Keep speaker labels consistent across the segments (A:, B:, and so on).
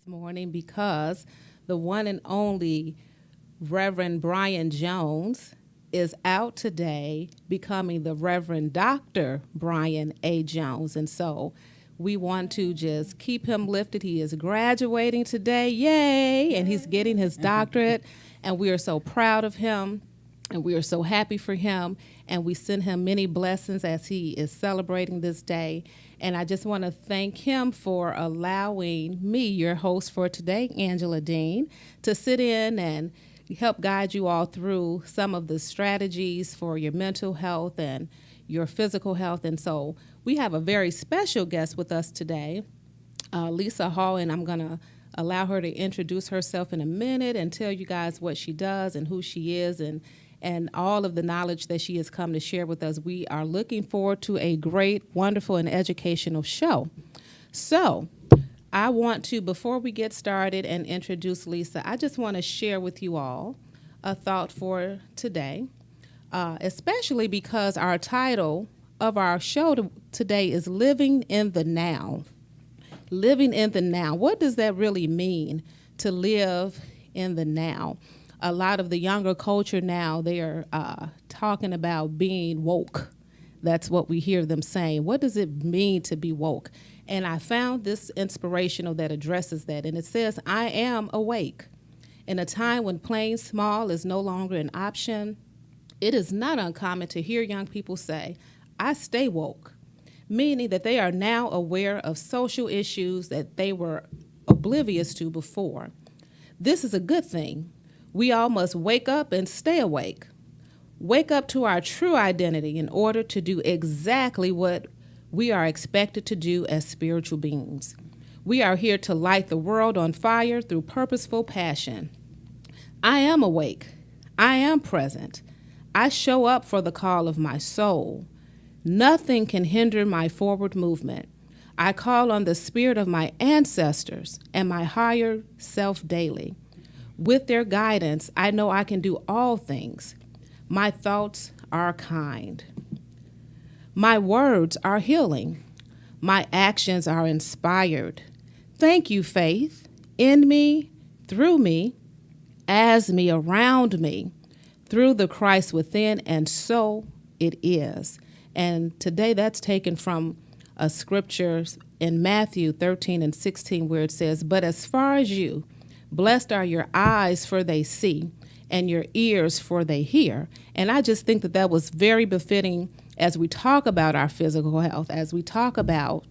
A: this morning because the one and only Reverend Bryan Jones is out today becoming the Reverend Dr. Bryan A. Jones. And so we want to just keep him lifted. He is graduating today, yay, and he's getting his doctorate, and we are so proud of him. And we are so happy for him, and we send him many blessings as he is celebrating this day. And I just want to thank him for allowing me, your host for today, Angela Dean, to sit in and help guide you all through some of the strategies for your mental health and your physical health. And so we have a very special guest with us today, Lisa Hall, and I'm going to allow her to introduce herself in a minute and tell you guys what she does and who she is and all of the knowledge that she has come to share with us. We are looking forward to a great, wonderful, and educational show. So I want to, before we get started and introduce Lisa, I just want to share with you all a thought for today, especially because our title of our show today is Living in the Now. Living in the now. What does that really mean, to live in the now? A lot of the younger culture now, they are talking about being woke. That's what we hear them saying. What does it mean to be woke? And I found this inspirational that addresses that. And it says, I am awake. In a time when playing small is no longer an option, it is not uncommon to hear young people say, I stay woke, meaning that they are now aware of social issues that they were oblivious to before. This is a good thing. We all must wake up and stay awake. Wake up to our true identity in order to do exactly what we are expected to do as spiritual beings. We are here to light the world on fire through purposeful passion. I am awake. I am present. I show up for the call of my soul. Nothing can hinder my forward movement. I call on the spirit of my ancestors and my higher self daily. With their guidance, I know I can do all things. My thoughts are kind. My words are healing. My actions are inspired. Thank you, faith, in me, through me, as me, around me, through the Christ within, and so it is. And today that's taken from a scripture in Matthew 13 and 16 where it says, but as far as you, blessed are your eyes, for they see, and your ears, for they hear. And I just think that that was very befitting as we talk about our physical health, as we talk about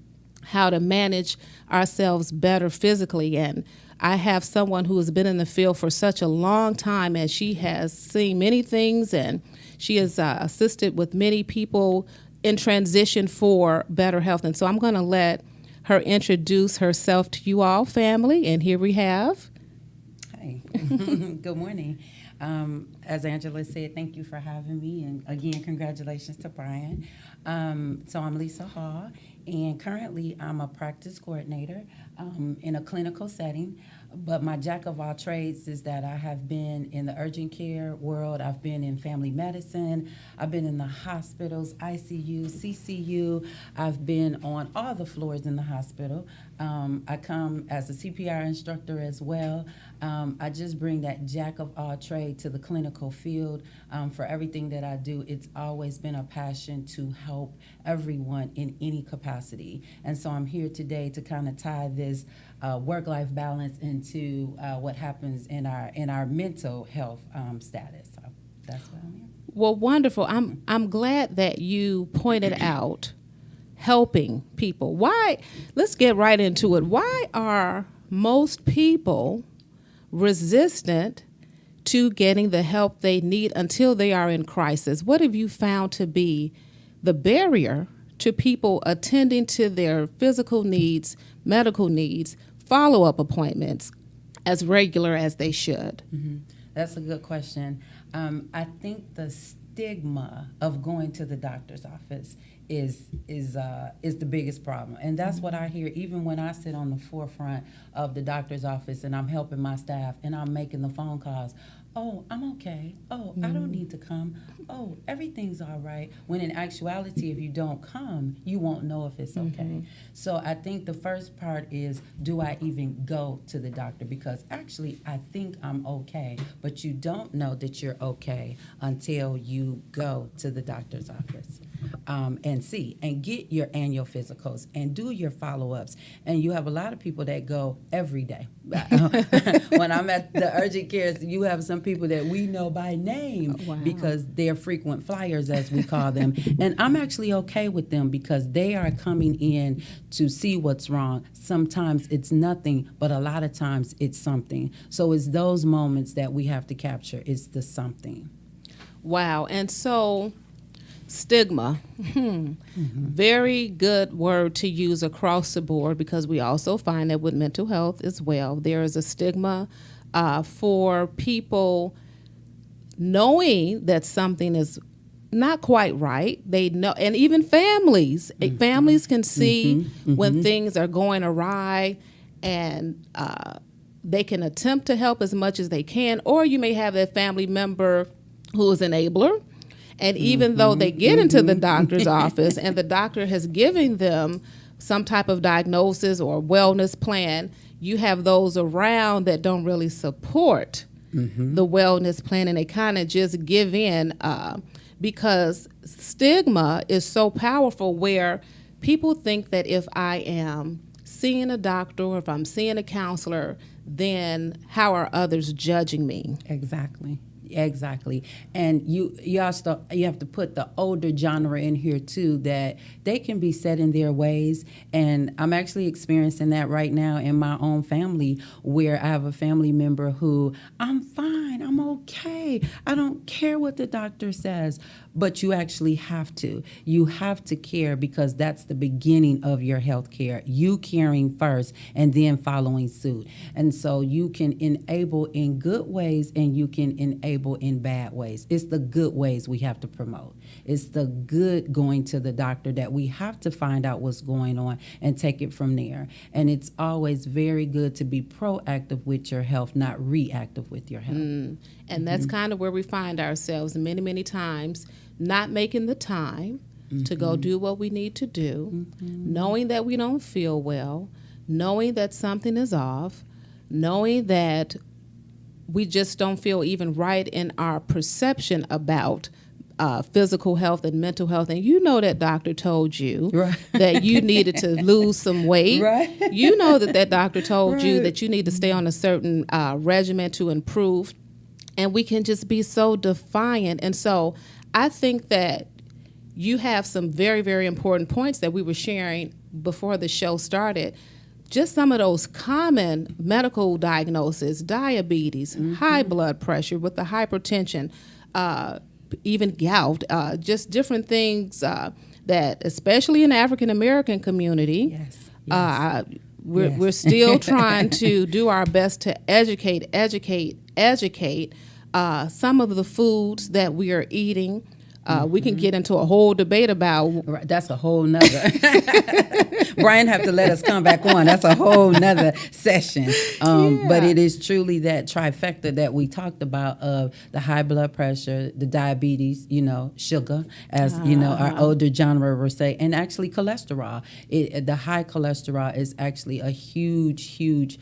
A: how to manage ourselves better physically. And I have someone who has been in the field for such a long time, and she has seen many things, and she has assisted with many people in transition for better health. And so I'm going to let her introduce herself to you all, family. And here we have...
B: Hi. Good morning. As Angela said, thank you for having me. And again, congratulations to Bryan. So I'm Lisa Hall, and currently I'm a practice coordinator in a clinical setting. But my jack of all trades is that I have been in the urgent care world. I've been in family medicine. I've been in the hospitals, ICU, CCU. I've been on all the floors in the hospital. I come as a CPR instructor as well. I just bring that jack of all trade to the clinical field. For everything that I do, it's always been a passion to help everyone in any capacity. And so I'm here today to kind of tie this work-life balance into what happens in our mental health status. So that's what I'm here.
A: Well, wonderful. I'm glad that you pointed out helping people. Why? Let's get right into it. Why are most people resistant to getting the help they need until they are in crisis? What have you found to be the barrier to people attending to their physical needs, medical needs, follow-up appointments as regular as they should?
B: Mm-hmm. That's a good question. I think the stigma of going to the doctor's office is the biggest problem, and that's what I hear even when I sit on the forefront of the doctor's office and I'm helping my staff and I'm making the phone calls. oh, I'm okay. Oh, I don't need to come. Oh, everything's all right. When in actuality, if you don't come, you won't know if it's okay. So I think the first part is, do I even go to the doctor? Because actually, I think I'm okay, but you don't know that you're okay until you go to the doctor's office. And see and get your annual physicals and do your follow-ups. And you have a lot of people that go every day. When I'm at the urgent cares, you have some people that we know by name because they're frequent flyers, as we call them. And I'm actually okay with them because they are coming in to see what's wrong. Sometimes it's nothing, but a lot of times it's something. So it's those moments that we have to capture. It's the something.
A: Wow. And so stigma, very good word to use across the board, because we also find that with mental health as well, there is a stigma for people knowing that something is not quite right. They know, and even families can see when things are going awry, and they can attempt to help as much as they can, or you may have that family member who is an enabler. And even though they get into the doctor's office and the doctor has given them some type of diagnosis or wellness plan, you have those around that don't really support the wellness plan, and they kind of just give in because stigma is so powerful, where people think that if I am seeing a doctor or if I'm seeing a counselor, then how are others judging me?
B: Exactly. And you have to put the older genre in here too, that they can be set in their ways. And I'm actually experiencing that right now in my own family, where I have a family member who, I'm fine, I'm okay, I don't care what the doctor says. But you actually have to. You have to care, because that's the beginning of your health care. You caring first and then following suit. And so you can enable in good ways and you can enable in bad ways. It's the good ways we have to promote. It's the good going to the doctor that we have to find out what's going on and take it from there. And it's always very good to be proactive with your health, not reactive with your health.
A: And that's kind of where we find ourselves many, many times, not making the time to go do what we need to do, knowing that we don't feel well, knowing that something is off, knowing that we just don't feel even right in our perception about physical health and mental health. And you know that doctor told you that you needed to lose some weight. You know that doctor told you that you need to stay on a certain regimen to improve. And we can just be so defiant. And so I think that you have some very, very important points that we were sharing before the show started. Just some of those common medical diagnoses: diabetes, high blood pressure with the hypertension, even gout, just different things that, especially in the African American community, we're still trying to do our best to educate some of the foods that we are eating. We can get into a whole debate about.
B: That's a whole nother. Bryan have to let us come back on. That's a whole nother session. But it is truly that trifecta that we talked about of the high blood pressure, the diabetes, sugar, as our older genre would say, and actually cholesterol. The high cholesterol is actually a huge,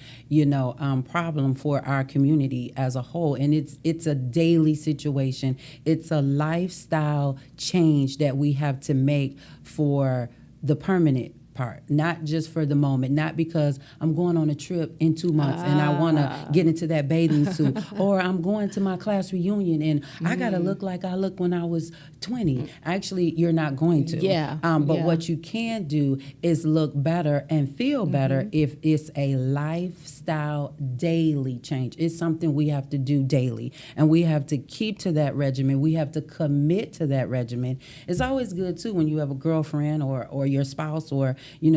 B: problem for our community as a whole, and it's a daily situation. It's a lifestyle change that we have to make for the permanent part, not just for the moment, not because I'm going on a trip in 2 months and I want to get into that bathing suit, or I'm going to my class reunion and I got to look like I looked when I was 20. Actually, you're not going to. But what you can do is look better and feel better if it's a lifestyle daily change. It's something we have to do daily, and we have to keep to that regimen. We have to commit to that regimen. It's always good, too, when you have a girlfriend or your spouse or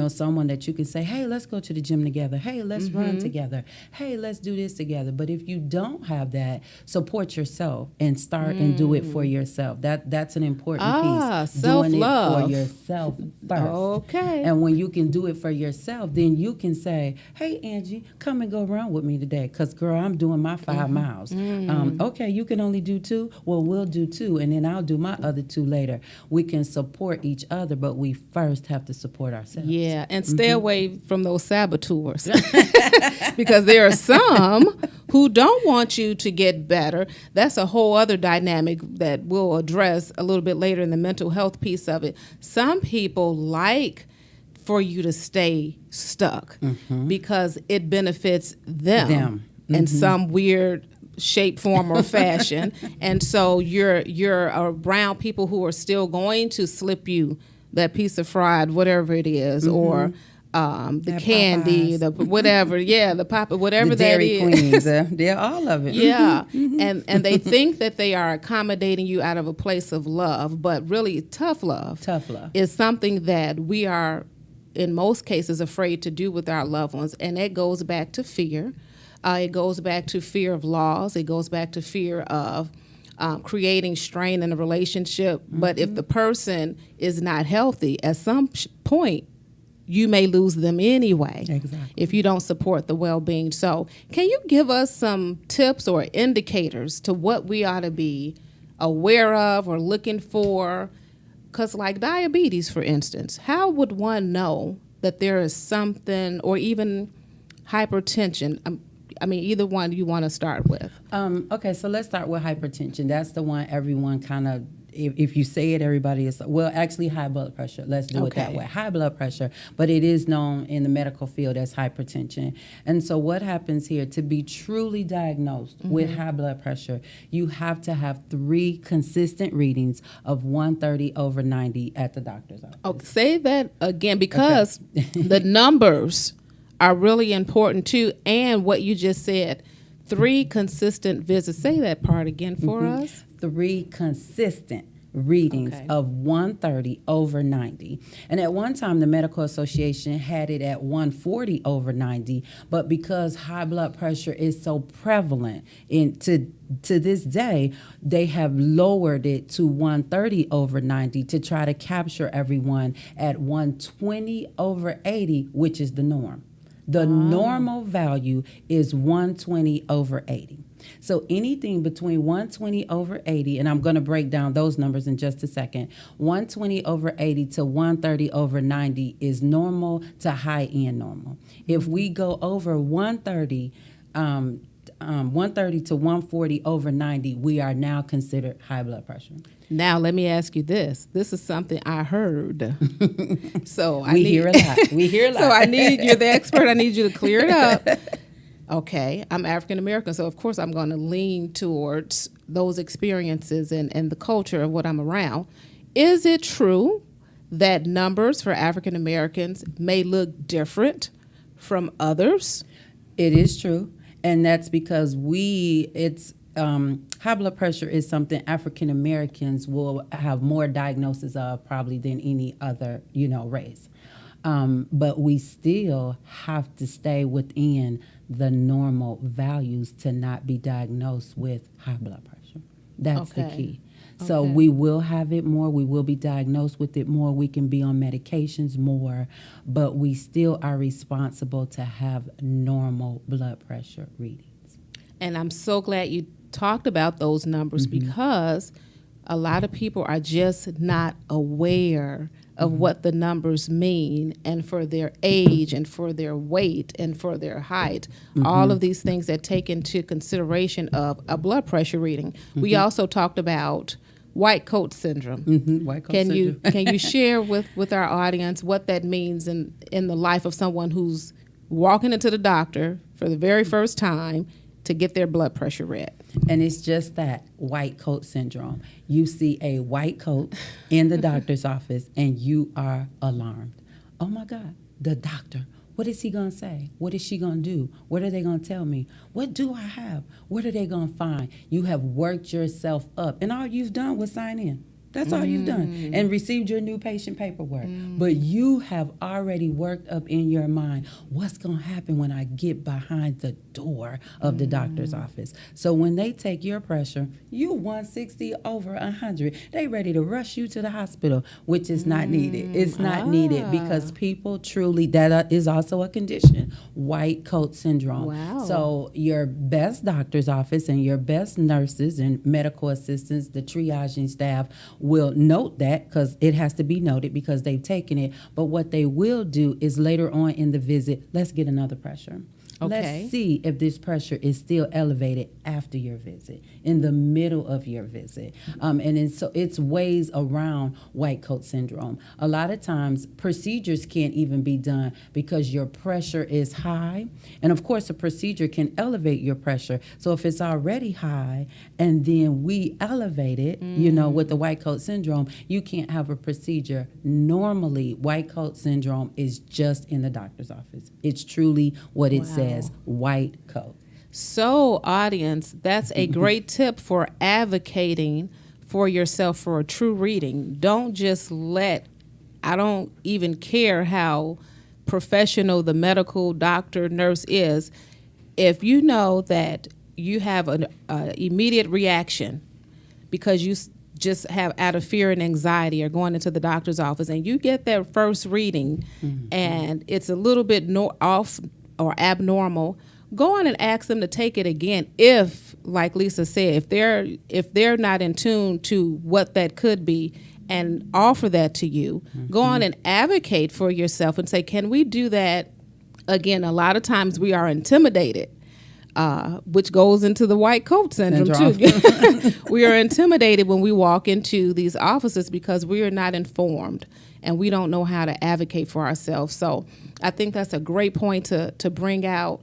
B: someone that you can say, hey, let's go to the gym together. Hey, let's run together. Hey, let's do this together. But if you don't have that, support yourself and start and do it for yourself. That's an important piece.
A: Self-love.
B: Doing it for yourself first.
A: Okay.
B: And when you can do it for yourself, then you can say, hey, Angie, come and go run with me today. Because, girl, I'm doing my 5 miles. Okay, you can only do 2. Well, we'll do 2, and then I'll do my other 2 later. We can support each other, but we first have to support ourselves.
A: Yeah, and stay away from those saboteurs. Because there are some who don't want you to get better. That's a whole other dynamic that we'll address a little bit later in the mental health piece of it. Some people like for you to stay stuck because it benefits them. In some weird shape, form, or fashion. And so you're around people who are still going to slip you that piece of fried, whatever it is, or the
B: that
A: candy,
B: Popeyes.
A: the whatever, the pop, whatever
B: The
A: that
B: Dairy
A: is.
B: Queens, they're all of it.
A: Yeah, and they think that they are accommodating you out of a place of love, but really tough love.
B: Tough love.
A: Is something that we are, in most cases, afraid to do with our loved ones, and it goes back to fear. It goes back to fear of loss. It goes back to fear of creating strain in a relationship. But if the person is not healthy, at some point, you may lose them anyway.
B: Exactly.
A: If you don't support the well-being. So can you give us some tips or indicators to what we ought to be aware of or looking for? Because like diabetes, for instance, how would one know that there is something, or even hypertension? I mean, either one you want to start with.
B: Okay, so let's start with hypertension. That's the one everyone kind of, if you say it, everybody is, well, actually high blood pressure. Let's do it that way. High blood pressure, but it is known in the medical field as hypertension. And so what happens here, to be truly diagnosed with high blood pressure, you have to have 3 consistent readings of 130/90 at the doctor's office.
A: Okay, say that again, because the numbers are really important too, and what you just said, 3 consistent visits. Say that part again for us.
B: 3 consistent readings of 130/90. And at one time, the Medical Association had it at 140/90, but because high blood pressure is so prevalent to this day, they have lowered it to 130/90 to try to capture everyone at 120/80, which is the norm. The normal value is 120/80. So anything between 120/80, and I'm going to break down those numbers in just a second, 120/80 to 130/90 is normal to high-end normal. If we go over 130 to 140/90, we are now considered high blood pressure.
A: Now, let me ask you this. This is something I heard. So
B: We hear a lot.
A: So you're the expert. I need you to clear it up. Okay, I'm African American, so of course I'm going to lean towards those experiences and the culture of what I'm around. Is it true that numbers for African Americans may look different from others?
B: It is true, and that's because high blood pressure is something African Americans will have more diagnosis of probably than any other, race. But we still have to stay within the normal values to not be diagnosed with high blood pressure. That's the key. So we will have it more. We will be diagnosed with it more. We can be on medications more, but we still are responsible to have normal blood pressure readings.
A: And I'm so glad you talked about those numbers because a lot of people are just not aware of what the numbers mean, and for their age and for their weight and for their height, all of these things that take into consideration of a blood pressure reading. We also talked about white coat syndrome.
B: White coat syndrome.
A: Can you share with our audience what that means in the life of someone who's walking into the doctor for the very first time to get their blood pressure read?
B: And it's just that, white coat syndrome. You see a white coat in the doctor's office and you are alarmed. Oh my God, the doctor, what is he going to say? What is she going to do? What are they going to tell me? What do I have? What are they going to find? You have worked yourself up, and all you've done was sign in. That's all you've done. And received your new patient paperwork. But you have already worked up in your mind, what's going to happen when I get behind the door of the doctor's office? So when they take your pressure, you 160 over 100. They ready to rush you to the hospital, which is not needed. It's not needed because people truly, that is also a condition, white coat syndrome.
A: Wow.
B: So your best doctor's office and your best nurses and medical assistants, the triaging staff, will note that, because it has to be noted because they've taken it. But what they will do is later on in the visit, let's get another pressure.
A: Okay.
B: Let's see if this pressure is still elevated after your visit, in the middle of your visit. So it's ways around white coat syndrome. A lot of times procedures can't even be done because your pressure is high. And of course, a procedure can elevate your pressure. So if it's already high and then we elevate it, with the white coat syndrome, you can't have a procedure. Normally, white coat syndrome is just in the doctor's office. It's truly what it says. White coat.
A: So, audience, that's a great tip for advocating for yourself for a true reading. Don't just I don't even care how professional the medical doctor, nurse is. If you know that you have an immediate reaction because you just have out of fear and anxiety or going into the doctor's office and you get that first reading and it's a little bit off or abnormal, go on and ask them to take it again. If, like Lisa said, if they're not in tune to what that could be, and offer that to you, go on and advocate for yourself and say, can we do that again? A lot of times we are intimidated, which goes into the white coat syndrome too. We are intimidated when we walk into these offices because we are not informed and we don't know how to advocate for ourselves. So I think that's a great point to bring out.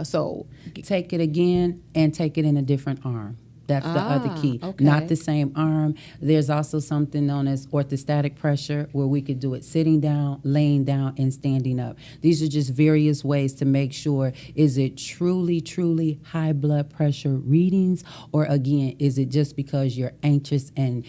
A: So
B: take it again and take it in a different arm. That's the other key.
A: Okay.
B: Not the same arm. There's also something known as orthostatic pressure, where we could do it sitting down, laying down, and standing up. These are just various ways to make sure, is it truly, truly high blood pressure readings? Or again, is it just because you're anxious and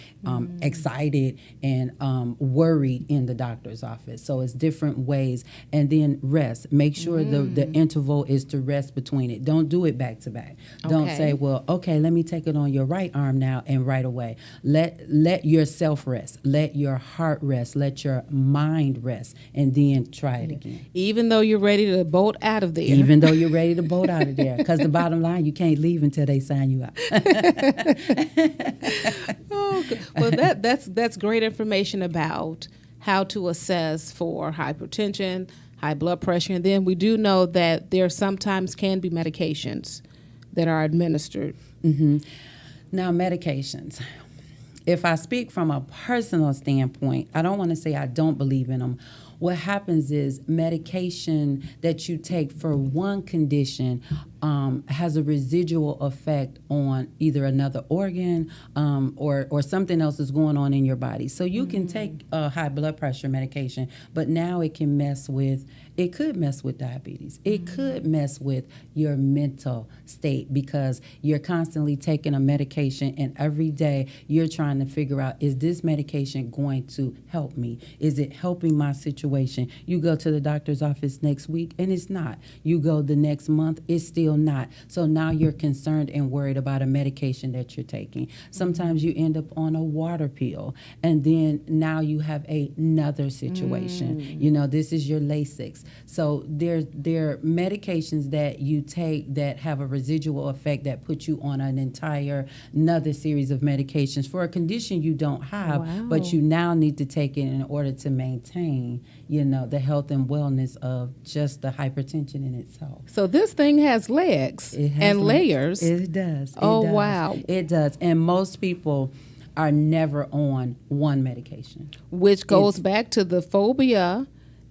B: excited and worried in the doctor's office? So it's different ways. And then rest. Make sure the interval is to rest between it. Don't do it back to back. Don't say, well, okay, let me take it on your right arm now and right away. Let yourself rest. Let your heart rest. Let your mind rest. And then try it again.
A: even though you're ready to bolt out of there.
B: Even though you're ready to bolt out of there. Because the bottom line, you can't leave until they sign you out.
A: Oh, well, that's great information about how to assess for hypertension, high blood pressure. And then we do know that there sometimes can be medications that are administered.
B: Now, medications. If I speak from a personal standpoint, I don't want to say I don't believe in them. What happens is medication that you take for one condition has a residual effect on either another organ or something else is going on in your body. So you can take a high blood pressure medication, but now it could mess with diabetes. It could mess with your mental state because you're constantly taking a medication and every day you're trying to figure out, is this medication going to help me? Is it helping my situation? You go to the doctor's office next week and it's not. You go the next month, it's still not. So now you're concerned and worried about a medication that you're taking. Sometimes you end up on a water pill and then now you have another situation. You know, this is your Lasix. So there are medications that you take that have a residual effect that put you on another series of medications for a condition you don't have, but you now need to take it in order to maintain, the health and wellness of just the hypertension in itself.
A: So this thing has legs and layers.
B: It does.
A: Wow.
B: It does. And most people are never on one medication.
A: Which goes back to the phobia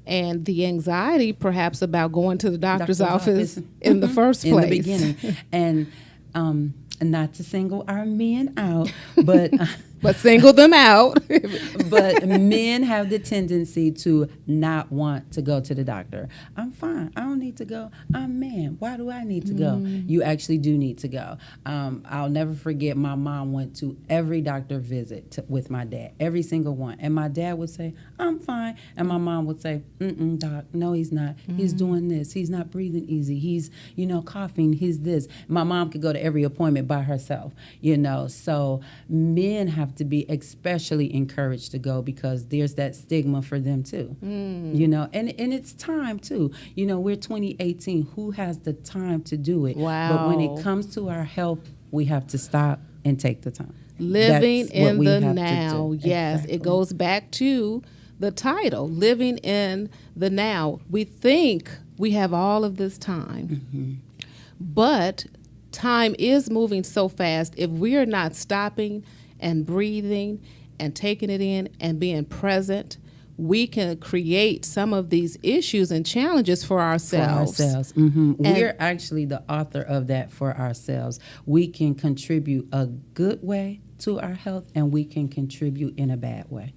A: and the anxiety perhaps about going to the doctor's office in the first place.
B: In the beginning. And not to single our men out, but
A: but single them out.
B: But men have the tendency to not want to go to the doctor. I'm fine. I don't need to go. I'm a man. Why do I need to go? You actually do need to go. I'll never forget my mom went to every doctor visit with my dad, every single one. And my dad would say, I'm fine. And my mom would say, doc, no, he's not. He's doing this. He's not breathing easy. He's, coughing. He's this. My mom could go to every appointment by herself, So men have to be especially encouraged to go because there's that stigma for them too, and it's time too. We're 2018. Who has the time to do it?
A: Wow.
B: But when it comes to our health, we have to stop and take the time.
A: Living
B: That's
A: in
B: what we
A: the
B: have to
A: now.
B: do.
A: Yes,
B: Exactly.
A: it goes back to the title, living in the now. We think we have all of this time, but time is moving so fast. If we are not stopping and breathing and taking it in and being present, we can create some of these issues and challenges for ourselves.
B: We're actually the author of that for ourselves. We can contribute a good way to our health, and we can contribute in a bad way.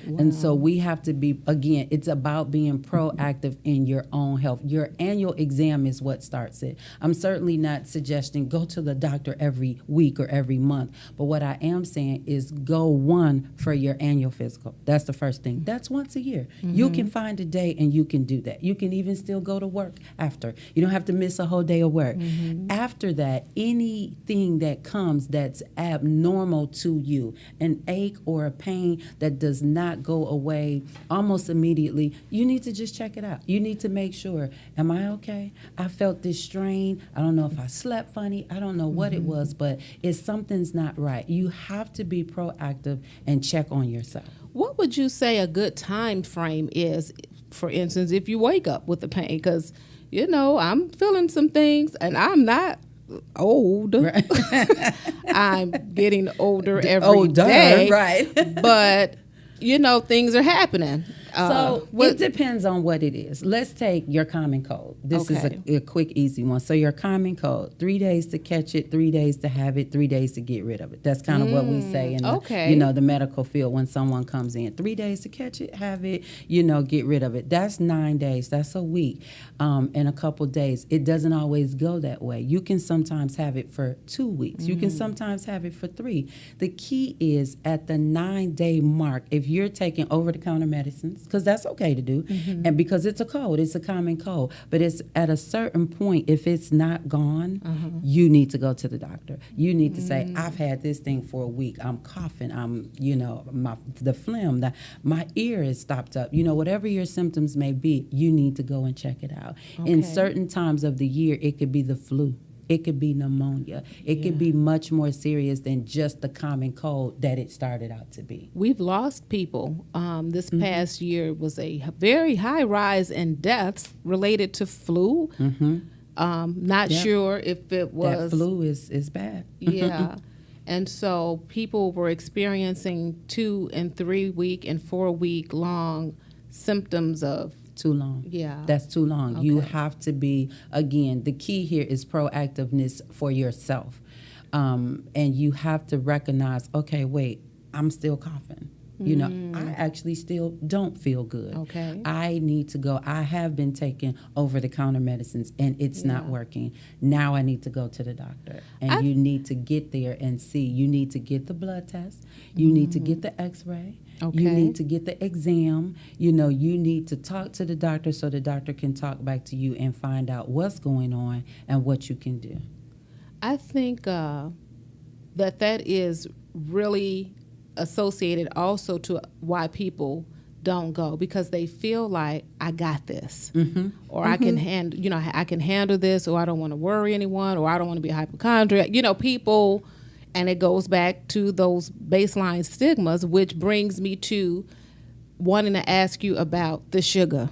B: Wow. And so we have to be, again, it's about being proactive in your own health. Your annual exam is what starts it. I'm certainly not suggesting go to the doctor every week or every month. But what I am saying is go one for your annual physical. That's the first thing. That's once a year. You can find a day and you can do that. You can even still go to work after. You don't have to miss a whole day of work. After that, anything that comes that's abnormal to you, an ache or a pain that does not go away almost immediately, you need to just check it out. You need to make sure, am I okay? I felt this strain. I don't know if I slept funny. I don't know what it was, but if something's not right, you have to be proactive and check on yourself.
A: What would you say a good time frame is, for instance, if you wake up with the pain? Because, I'm feeling some things and I'm not old. Right. I'm getting older every day.
B: Right.
A: But things are happening.
B: So it depends on what it is. Let's take your common cold. This is a quick, easy one. So your common cold, 3 days to catch it, 3 days to have it, 3 days to get rid of it. That's kind of what we say in the, the medical field when someone comes in. 3 days to catch it, have it, get rid of it. That's 9 days. That's a week and a couple days. It doesn't always go that way. You can sometimes have it for 2 weeks. You can sometimes have it for 3. The key is at the 9-day mark, if you're taking over-the-counter medicines, because that's okay to do, and because it's a cold, it's a common cold, but it's at a certain point, if it's not gone, you need to go to the doctor. You need to say, I've had this thing for a week. I'm coughing. I'm, the phlegm, my ear is stopped up. Whatever your symptoms may be, you need to go and check it out. Okay. In certain times of the year, it could be the flu. It could be pneumonia. It could be much more serious than just the common cold that it started out to be.
A: We've lost people. This past year was a very high rise in deaths related to flu. Not sure if it was...
B: That flu is bad.
A: Yeah. And so people were experiencing 2 and 3 week and 4 week long symptoms of...
B: Too long.
A: Yeah.
B: That's too long.
A: Okay.
B: You have to be, again, the key here is proactiveness for yourself. And you have to recognize, okay, wait, I'm still coughing. I actually still don't feel good.
A: Okay.
B: I need to go. I have been taking over-the-counter medicines, and it's not working. Now I need to go to the doctor. And you need to get there and see. You need to get the blood test. You need to get the x-ray. Okay. You need to get the exam. You need to talk to the doctor so the doctor can talk back to you and find out what's going on and what you can do.
A: I think that is really associated also to why people don't go, because they feel like I got this, or I can I can handle this, or I don't want to worry anyone, or I don't want to be a hypochondriac. People, and it goes back to those baseline stigmas, which brings me to wanting to ask you about the sugar.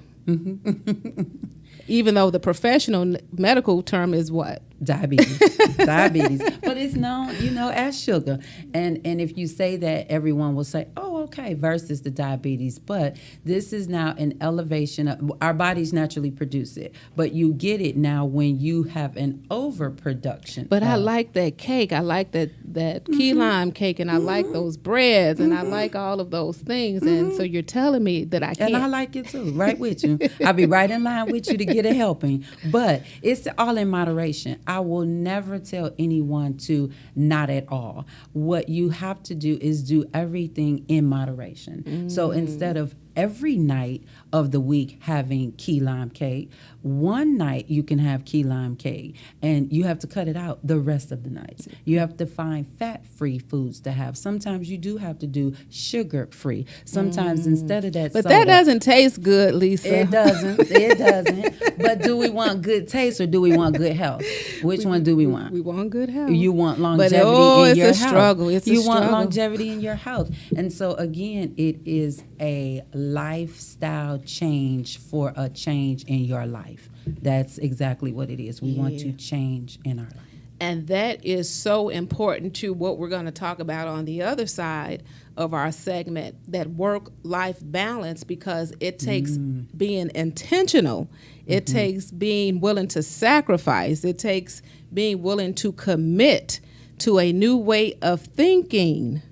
A: Even though the professional medical term is what?
B: Diabetes. But it's known, as sugar. And if you say that, everyone will say, oh, okay, versus the diabetes. But this is now an elevation of, our bodies naturally produce it, but you get it now when you have an overproduction.
A: But I like that cake. I like that key lime cake, and I like those breads, and I like all of those things. And so you're telling me that I can't.
B: And I like it too, right with you. I'll be right in line with you to get a helping. But it's all in moderation. I will never tell anyone to not at all. What you have to do is do everything in moderation. So instead of every night of the week having key lime cake, one night you can have key lime cake, and you have to cut it out the rest of the nights. You have to find fat-free foods to have. Sometimes you do have to do sugar-free. Sometimes instead of that
A: But
B: soda,
A: that doesn't taste good, Lisa.
B: it doesn't. But do we want good taste or do we want good health? Which one do we want?
A: We want good health.
B: You want longevity
A: but,
B: in your
A: it's a
B: health.
A: struggle. It's
B: you
A: a
B: want
A: struggle.
B: longevity in your health. And so again, it is a lifestyle change for a change in your life. That's exactly what it is. We want to change in our life.
A: And that is so important to what we're going to talk about on the other side of our segment, that work-life balance, because it takes being intentional. It takes being willing to sacrifice. It takes being willing to commit to a new way of thinking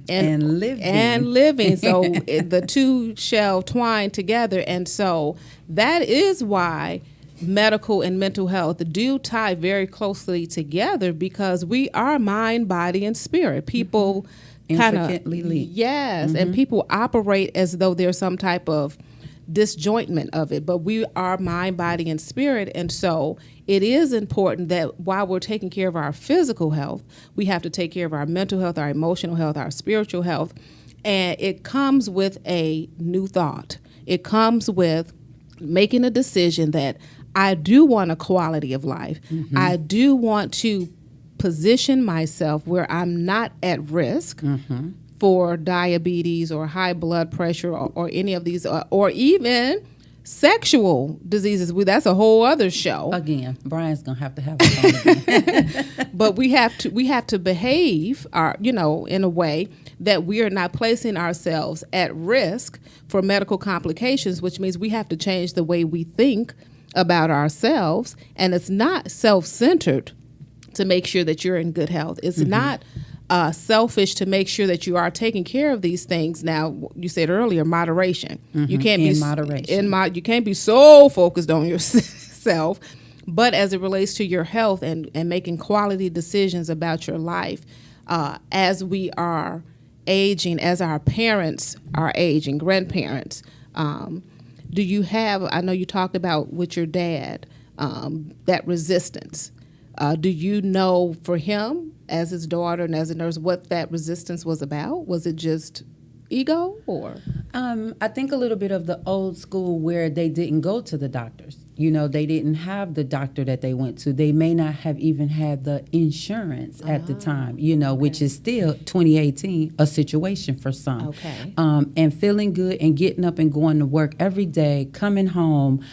B: And living.
A: So the two shall twine together. And so that is why medical and mental health do tie very closely together, because we are mind, body, and spirit. People kind of
B: Intricately linked.
A: Yes, and people operate as though there's some type of disjointment of it, but we are mind, body, and spirit. And so it is important that while we're taking care of our physical health, we have to take care of our mental health, our emotional health, our spiritual health. And it comes with a new thought. It comes with making a decision that I do want a quality of life. I do want to position myself where I'm not at risk for diabetes or high blood pressure or any of these, or even sexual diseases. That's a whole other show.
B: Again, Brian's gonna have to have us on again.
A: But we have to behave in a way that we are not placing ourselves at risk for medical complications, which means we have to change the way we think about ourselves. And it's not self-centered to make sure that you're in good health. It's not selfish to make sure that you are taking care of these things. Now, you said earlier, moderation. You can't be
B: moderation.
A: You can't be so focused on yourself. But as it relates to your health and making quality decisions about your life, as we are aging, as our parents are aging, grandparents, do you have, I know you talked about with your dad, that resistance. Do you know for him, as his daughter and as a nurse, what that resistance was about? Was it just ego, or?
B: I think a little bit of the old school where they didn't go to the doctors. They didn't have the doctor that they went to. They may not have even had the insurance at the time, which is still 2018 a situation for some.
A: Okay.
B: And feeling good and getting up and going to work every day, coming home,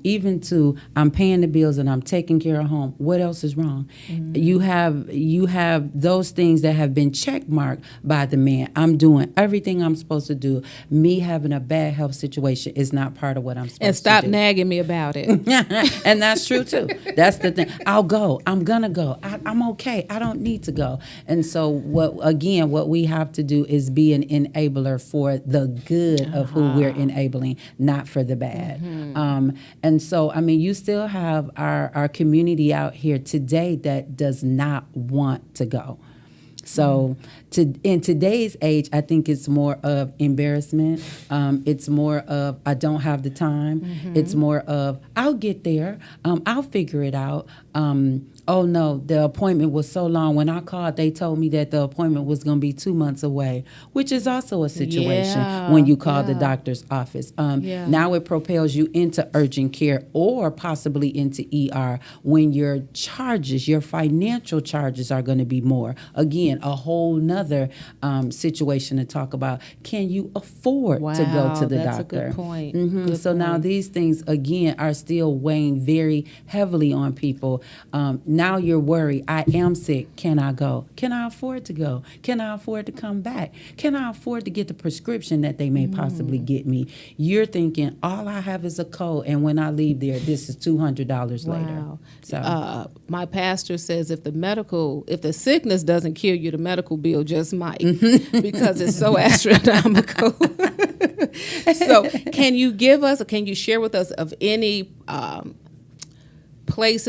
B: even to I'm paying the bills and I'm taking care of home. What else is wrong? You have those things that have been check marked by the man. I'm doing everything I'm supposed to do. Me having a bad health situation is not part of what I'm supposed to do.
A: And stop nagging me about it.
B: And that's true too. That's the thing. I'll go. I'm gonna go. I'm okay. I don't need to go. And so what we have to do is be an enabler for the good of who we're enabling, not for the bad. And so you still have our community out here today that does not want to go. So in today's age, I think it's more of embarrassment. It's more of I don't have the time. It's more of I'll get there. I'll figure it out. Oh, no, the appointment was so long. When I called, they told me that the appointment was going to be 2 months away, which is also a situation when you call the doctor's office. Now it propels you into urgent care or possibly into ER when your financial charges are going to be more. Again, a whole nother situation to talk about. Can you afford to go to the
A: that's
B: doctor?
A: A good point.
B: Now these things, again, are still weighing very heavily on people now you're worried. I am sick. Can I go? Can I afford to go? Can I afford to come back? Can I afford to get the prescription that they may possibly get me? You're thinking, all I have is a cold, and when I leave there, this is $200 later.
A: Wow.
B: So
A: My pastor says if the sickness doesn't kill you, the medical bill just might, because it's so astronomical. So can you share with us of any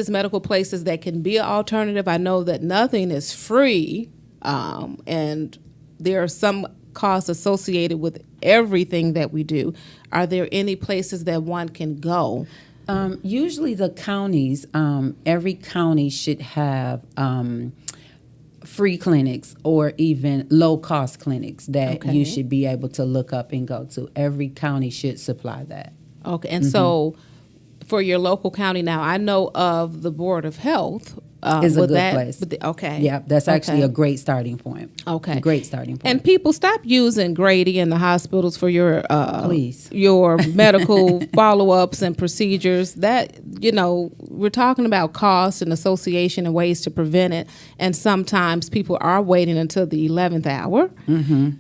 A: medical places that can be an alternative? I know that nothing is free, and there are some costs associated with everything that we do. Are there any places that one can go?
B: Usually the counties, every county should have free clinics or even low-cost clinics that you should be able to look up and go to. Every county should supply that.
A: Okay, and so for your local county now, I know of the Board of Health.
B: Is a good place.
A: Okay.
B: Yeah, that's actually a great starting point.
A: Okay.
B: A great starting point.
A: And people, stop using Grady in the hospitals for your
B: Please.
A: your medical follow-ups and procedures. That, we're talking about cost and association and ways to prevent it. And sometimes people are waiting until the 11th hour,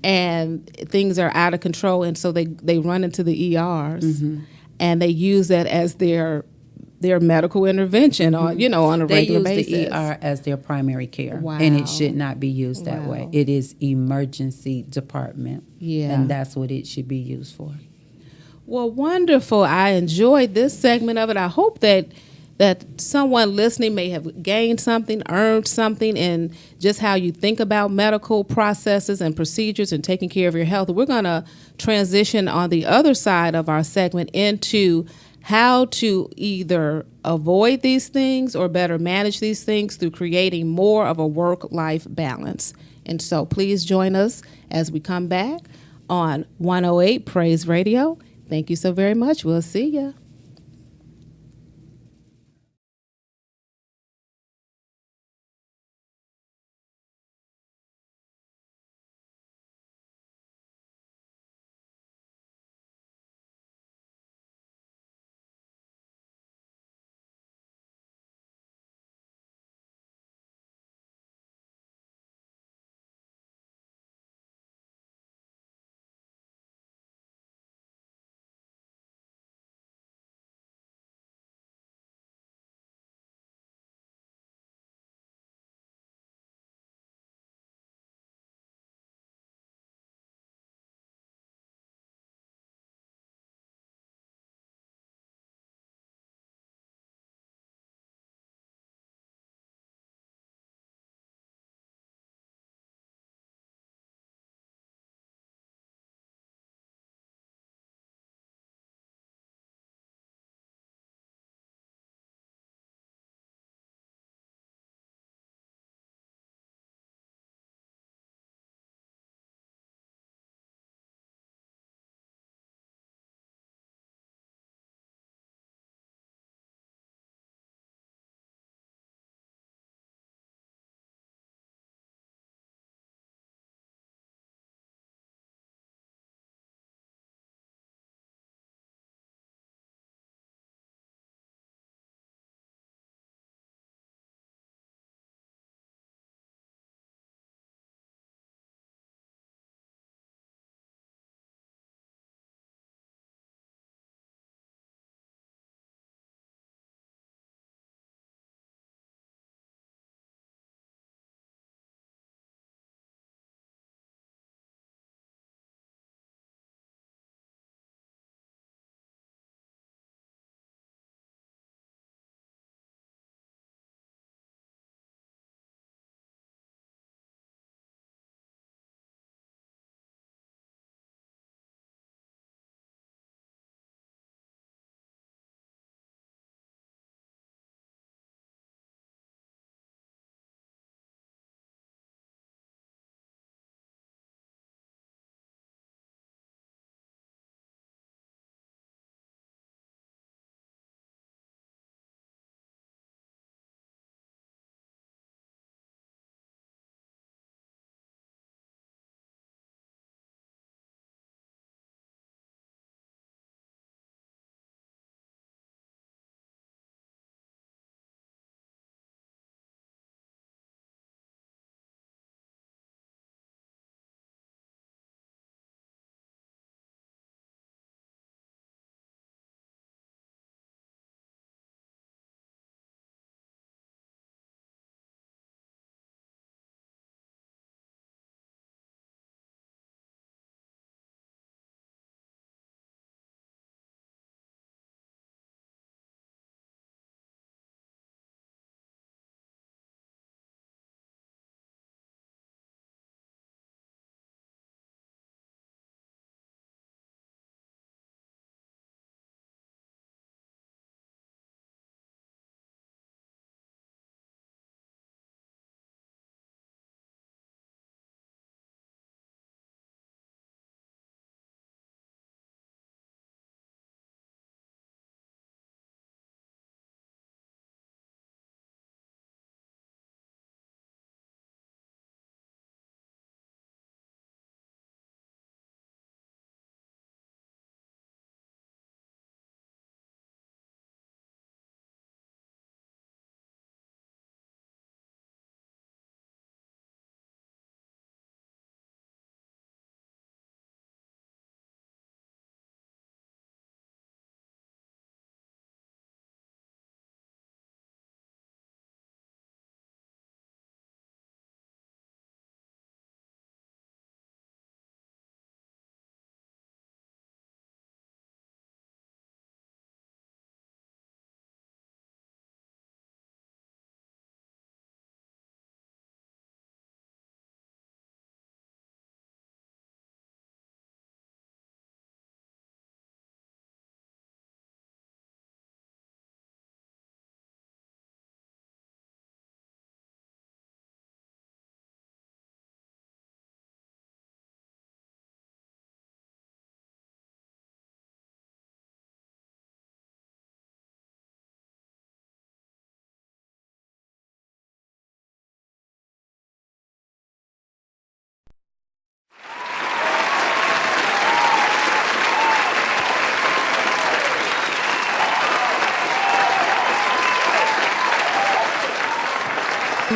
A: and things are out of control, and so they run into the ERs, and they use that as their medical intervention on a regular basis.
B: They use the ER as their primary care,
A: Wow.
B: and it should not be used that way.
A: Wow.
B: It is emergency department, and that's what it should be used for.
A: Well, wonderful. I enjoyed this segment of it. I hope that someone listening may have gained something, earned something in just how you think about medical processes and procedures and taking care of your health. We're going to transition on the other side of our segment into how to either avoid these things or better manage these things through creating more of a work-life balance. And so please join us as we come back on 108 Praise Radio. Thank you so very much. We'll see you.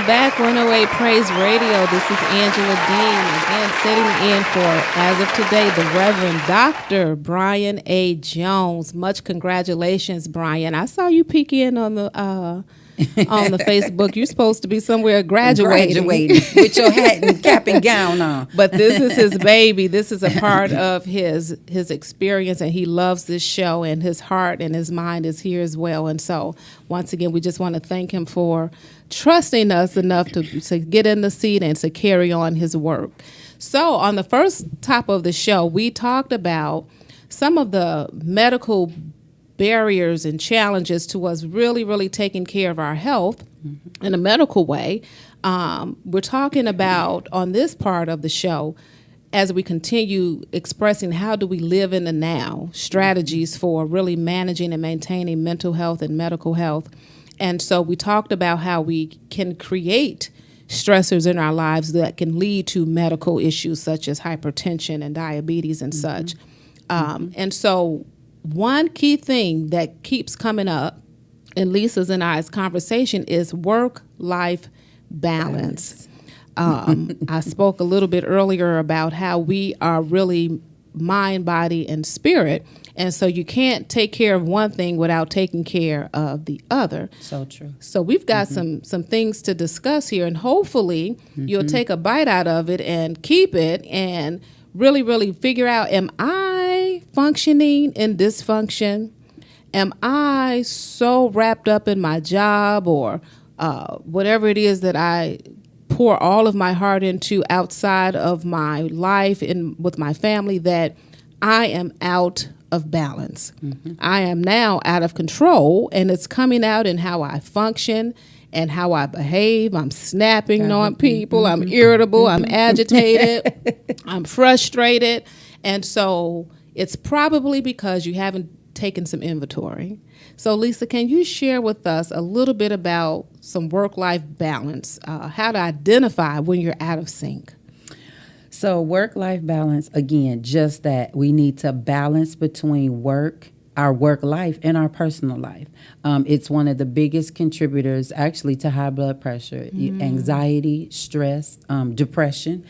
A: back, 108 Praise Radio. This is Angela Dean, again sitting in for, as of today, the Reverend Dr. Bryan A. Jones. Much congratulations, Bryan. I saw you peek in on the Facebook. You're supposed to be somewhere graduating
B: with your hat and cap and gown on.
A: But this is his baby. This is a part of his experience, and he loves this show, and his heart and his mind is here as well. And so, once again, we just want to thank him for trusting us enough to get in the seat and to carry on his work. So, on the first top of the show, we talked about some of the medical barriers and challenges to us really taking care of our health in a medical way. We're talking about, on this part of the show, as we continue expressing how do we live in the now, strategies for really managing and maintaining mental health and medical health. And so we talked about how we can create stressors in our lives that can lead to medical issues such as hypertension and diabetes and such. And so one key thing that keeps coming up in Lisa's and I's conversation is work-life balance. I spoke a little bit earlier about how we are really mind, body, and spirit. And so you can't take care of one thing without taking care of the other.
B: So true.
A: So we've got some things to discuss here, and hopefully you'll take a bite out of it and keep it and really figure out, am I functioning in dysfunction? Am I so wrapped up in my job or whatever it is that I pour all of my heart into outside of my life and with my family that I am out of balance? I am now out of control, and it's coming out in how I function and how I behave. I'm snapping on people. I'm irritable. I'm agitated. I'm frustrated. And so it's probably because you haven't taken some inventory. So, Lisa, can you share with us a little bit about some work-life balance, how to identify when you're out of sync?
B: So work-life balance, again, just that we need to balance between work, our work life, and our personal life. It's one of the biggest contributors actually to high blood pressure, anxiety, stress, depression,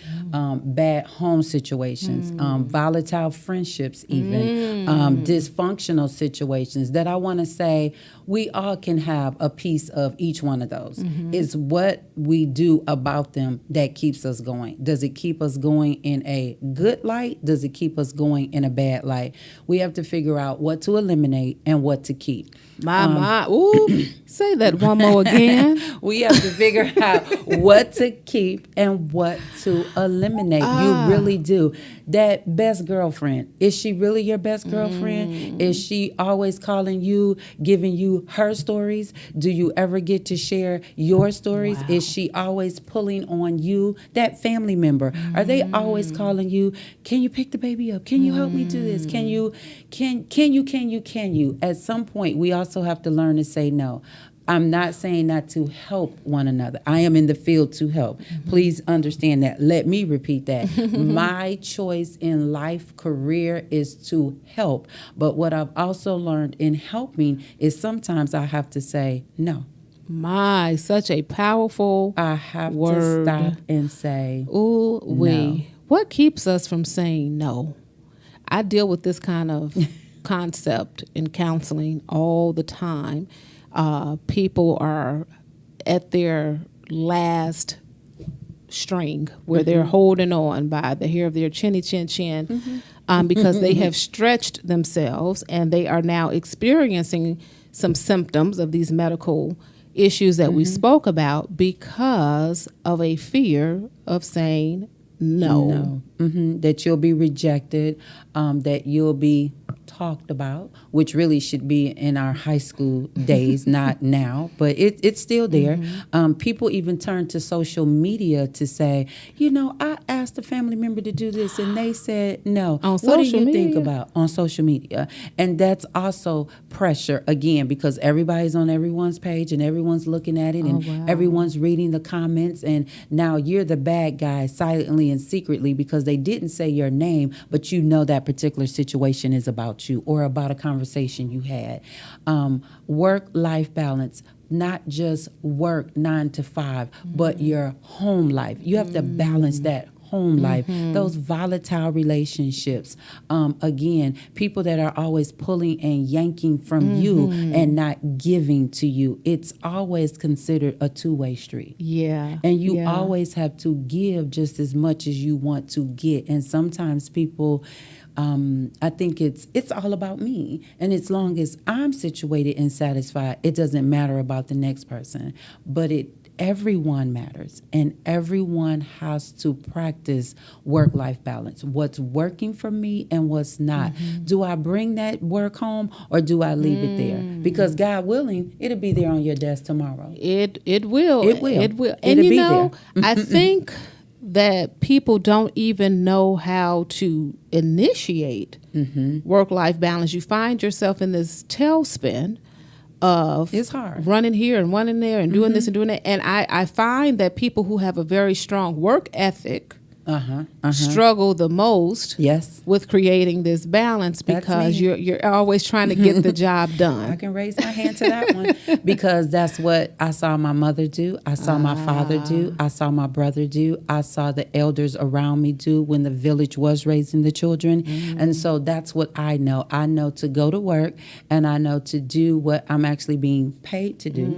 B: bad home situations, volatile friendships even, dysfunctional situations that I want to say we all can have a piece of each one of those. It's what we do about them that keeps us going. Does it keep us going in a good light? Does it keep us going in a bad light? We have to figure out what to eliminate and what to keep.
A: Ooh, say that one more again.
B: We have to figure out what to keep and what to eliminate. You really do. That best girlfriend, is she really your best girlfriend? Is she always calling you, giving you her stories? Do you ever get to share your stories? Wow. Is she always pulling on you? That family member, are they always calling you, can you pick the baby up? Can you help me do this? Can you? At some point, we also have to learn to say no. I'm not saying not to help one another. I am in the field to help. Please understand that. Let me repeat that. My choice in life, career is to help. But what I've also learned in helping is sometimes I have to say no.
A: Such a powerful
B: I have
A: word.
B: To stop and say
A: no. What keeps us from saying no? I deal with this kind of concept in counseling all the time. People are at their last string where they're holding on by the hair of their chinny chin because they have stretched themselves and they are now experiencing some symptoms of these medical issues that we spoke about because of a fear of saying no.
B: That you'll be rejected, that you'll be talked about, which really should be in our high school days, not now, but it's still there. People even turn to social media to say, I asked a family member to do this and they said no. What do you think about on social media? And that's also pressure, again, because everybody's on everyone's page and everyone's looking at it and everyone's reading the comments, and now you're the bad guy silently and secretly because they didn't say your name, but that particular situation is about you or about a conversation you had. Work-life balance, not just work 9 to 5, but your home life. You have to balance that home life, those volatile relationships. Again, people that are always pulling and yanking from you and not giving to you. It's always considered a two-way street.
A: Yeah.
B: And you always have to give just as much as you want to get. And sometimes people, I think it's all about me. And as long as I'm situated and satisfied, it doesn't matter about the next person. But everyone matters, and everyone has to practice work-life balance. What's working for me and what's not. Do I bring that work home or do I leave it there? Because God willing, it'll be there on your desk tomorrow.
A: It will.
B: It will.
A: It will.
B: It'll
A: And you
B: be
A: know,
B: there.
A: I think that people don't even know how to initiate work-life balance. You find yourself in this tailspin of
B: It's hard.
A: running here and running there and doing this and doing that. And I find that people who have a very strong work ethic struggle the most
B: Yes.
A: with creating this balance
B: That's
A: because
B: me.
A: you're always trying to get the job
B: I
A: done.
B: can raise my hand to that one because that's what I saw my mother do. I saw my father do. I saw my brother do. I saw the elders around me do when the village was raising the children. And so that's what I know. I know to go to work, and I know to do what I'm actually being paid to do.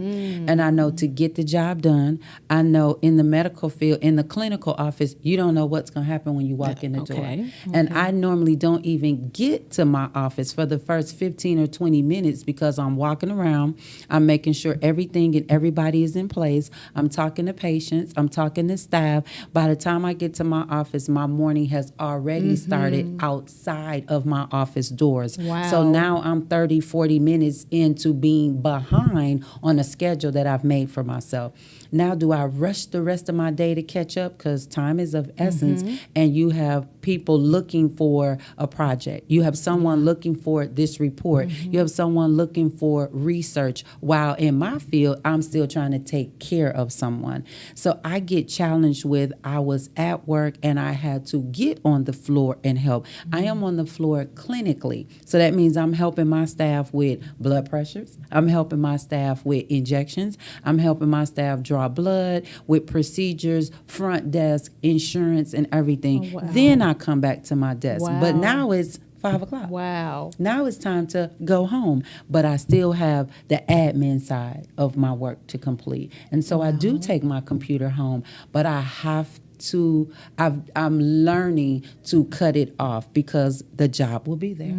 B: And I know to get the job done. I know in the medical field, in the clinical office, you don't know what's going to happen when you walk in the door. And I normally don't even get to my office for the first 15 or 20 minutes because I'm walking around. I'm making sure everything and everybody is in place. I'm talking to patients. I'm talking to staff. By the time I get to my office, my morning has already started outside of my office doors.
A: Wow.
B: So now I'm 30, 40 minutes into being behind on a schedule that I've made for myself. Now, do I rush the rest of my day to catch up? Because time is of essence, and you have people looking for a project. You have someone looking for this report. You have someone looking for research. While in my field, I'm still trying to take care of someone. So I get challenged with, I was at work and I had to get on the floor and help. I am on the floor clinically. So that means I'm helping my staff with blood pressures. I'm helping my staff with injections. I'm helping my staff draw blood, with procedures, front desk, insurance, and everything.
A: Oh, wow.
B: Then I come back to my desk.
A: Wow.
B: But now it's 5 o'clock.
A: Wow.
B: Now it's time to go home, but I still have the admin side of my work to complete. And so I do take my computer home, but I have to, I'm learning to cut it off because the job will be there.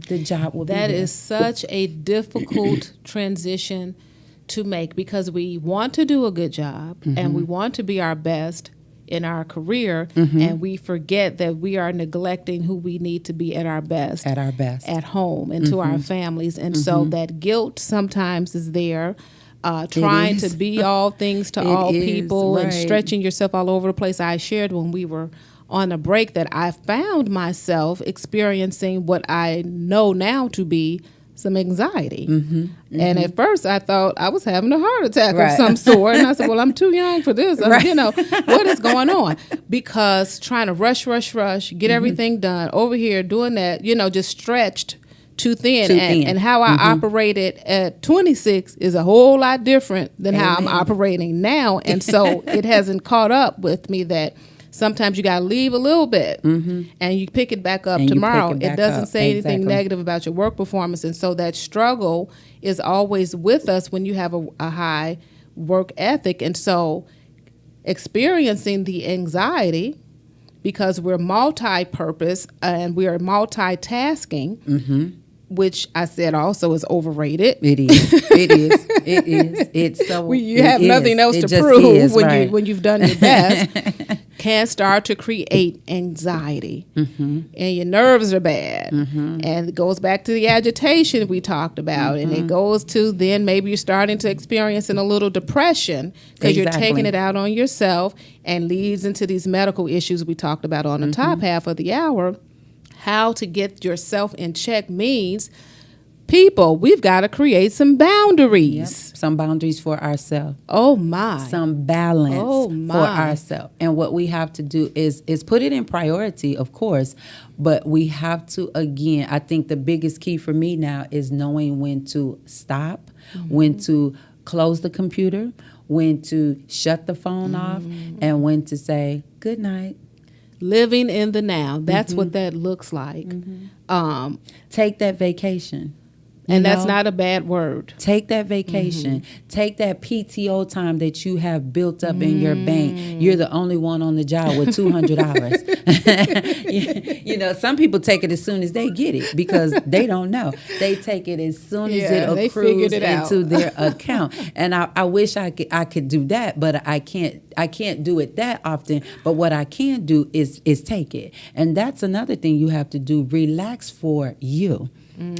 B: The job will be there.
A: That is such a difficult transition to make because we want to do a good job and we want to be our best in our career, and we forget that we are neglecting who we need to be at our best at home and to our families. And so that guilt sometimes is there, trying to be all things to all people and stretching yourself all over the place. I shared when we were on a break that I found myself experiencing what I know now to be some anxiety. And at first I thought I was having a heart attack of some sort. And I said, well, I'm too young for this. You know, what is going on? Because trying to rush, get everything done over here, doing that, you know, just stretched too thin. And how I operated at 26 is a whole lot different than how I'm operating now. And so it hasn't caught up with me that sometimes you got to leave a little bit and you pick it back up tomorrow. It doesn't say anything negative about your work performance. And so that struggle is always with us when you have a high work ethic. And so experiencing the anxiety because we're multi-purpose and we are multitasking, which I said also is overrated.
B: It is. It's so.
A: You have nothing else to prove when you've done your best. Can start to create anxiety, and your nerves are bad, and it goes back to the agitation we talked about, and it goes to then maybe you're starting to experience a little depression because you're taking it out on yourself, and leads into these medical issues we talked about on the top half of the hour. How to get yourself in check means, people, we've got to create some boundaries.
B: Some boundaries for ourselves.
A: Oh, my.
B: Some balance for ourselves. And what we have to do is put it in priority, of course, but we have to, again, I think the biggest key for me now is knowing when to stop, when to close the computer, when to shut the phone off, and when to say good night.
A: Living in the now. That's what that looks like.
B: Take that vacation.
A: And that's not a bad word.
B: Take that vacation. Take that PTO time that you have built up in your bank. You're the only one on the job with $200. You know, some people take it as soon as they get it because they don't know. They take it as soon as it accrues into their account. And I wish I could do that, but I can't. I can't do it that often. But what I can do is take it. And that's another thing you have to do. Relax for you.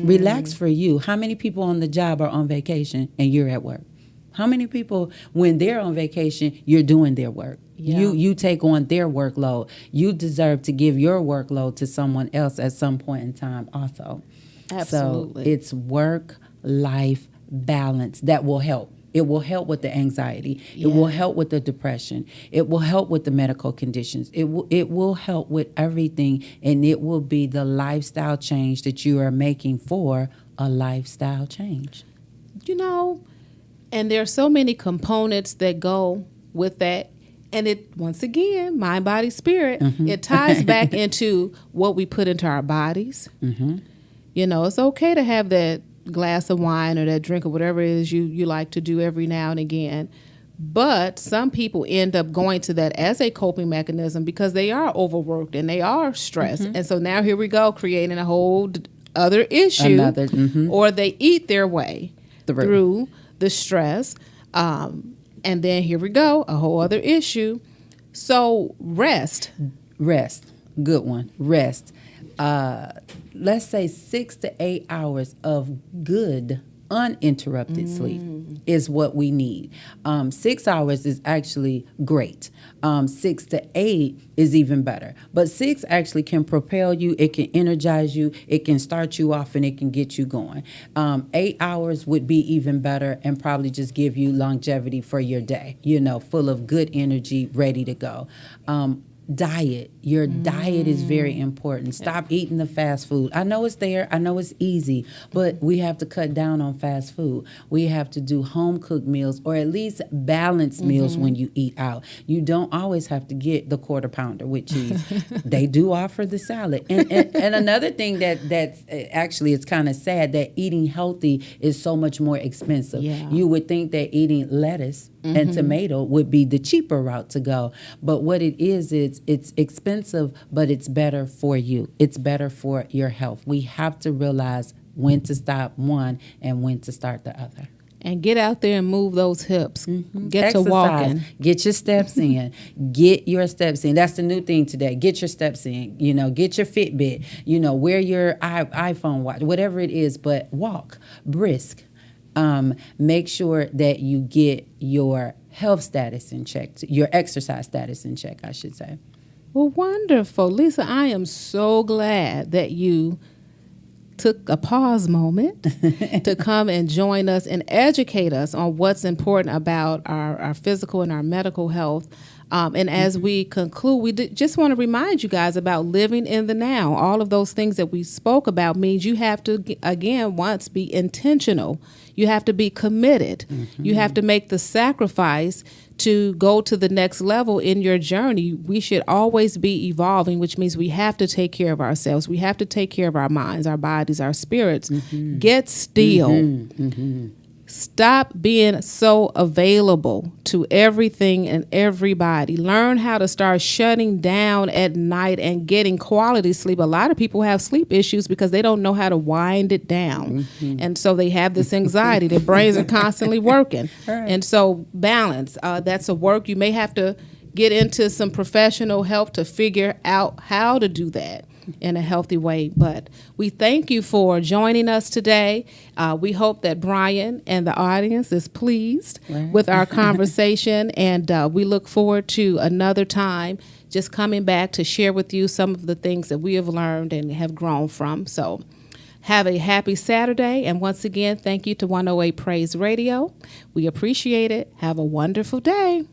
B: Relax for you. How many people on the job are on vacation and you're at work? How many people, when they're on vacation, you're doing their work? Yeah. You take on their workload. You deserve to give your workload to someone else at some point in time also.
A: Absolutely.
B: So it's work-life balance that will help. It will help with the anxiety. It will help with the depression. It will help with the medical conditions. It will help with everything, and it will be the lifestyle change that you are making for a lifestyle change.
A: You know, and there are so many components that go with that. And it, once again, mind, body, spirit, it ties back into what we put into our bodies. You know, it's okay to have that glass of wine or that drink or whatever it is you like to do every now and again. But some people end up going to that as a coping mechanism because they are overworked and they are stressed. And so now here we go, creating a whole other issue. Or they eat their way through the stress. And then here we go, a whole other issue. So rest.
B: Good one. Rest. Let's say 6 to 8 hours of good, uninterrupted sleep is what we need. 6 hours is actually great. 6 to 8 is even better. But 6 actually can propel you. It can energize you. It can start you off and it can get you going. 8 hours would be even better and probably just give you longevity for your day, you know, full of good energy, ready to go. Diet. Your diet is very important. Stop eating the fast food. I know it's there. I know it's easy, but we have to cut down on fast food. We have to do home cooked meals or at least balanced meals when you eat out. You don't always have to get the quarter pounder with cheese. They do offer the salad. And another thing that's actually, it's kind of sad that eating healthy is so much more expensive. You would think that eating lettuce and tomato would be the cheaper route to go. But what it is it's expensive, but it's better for you. It's better for your health. We have to realize when to stop one and when to start the other.
A: And get out there and move those hips. Get
B: Exercise.
A: to walking.
B: Get your steps in. Get your steps in. That's the new thing today. Get your steps in. You know, get your Fitbit. You know, wear your iPhone watch, whatever it is, but walk brisk. Make sure that you get your health status in check, your exercise status in check, I should say.
A: Well, wonderful. Lisa, I am so glad that you took a pause moment to come and join us and educate us on what's important about our physical and our medical health. And as we conclude, we just want to remind you guys about living in the now. All of those things that we spoke about means you have to, again, once be intentional. You have to be committed. You have to make the sacrifice to go to the next level in your journey. We should always be evolving, which means we have to take care of ourselves. We have to take care of our minds, our bodies, our spirits. Get still. Stop being so available to everything and everybody. Learn how to start shutting down at night and getting quality sleep. A lot of people have sleep issues because they don't know how to wind it down. And so they have this anxiety. Their brains are constantly working. And so balance, that's a work. You may have to get into some professional help to figure out how to do that in a healthy way. But we thank you for joining us today. We hope that Bryan and the audience is pleased with our conversation, and we look forward to another time just coming back to share with you some of the things that we have learned and have grown from. So have a happy Saturday, and once again, thank you to 108 Praise Radio. We appreciate it. Have a wonderful day.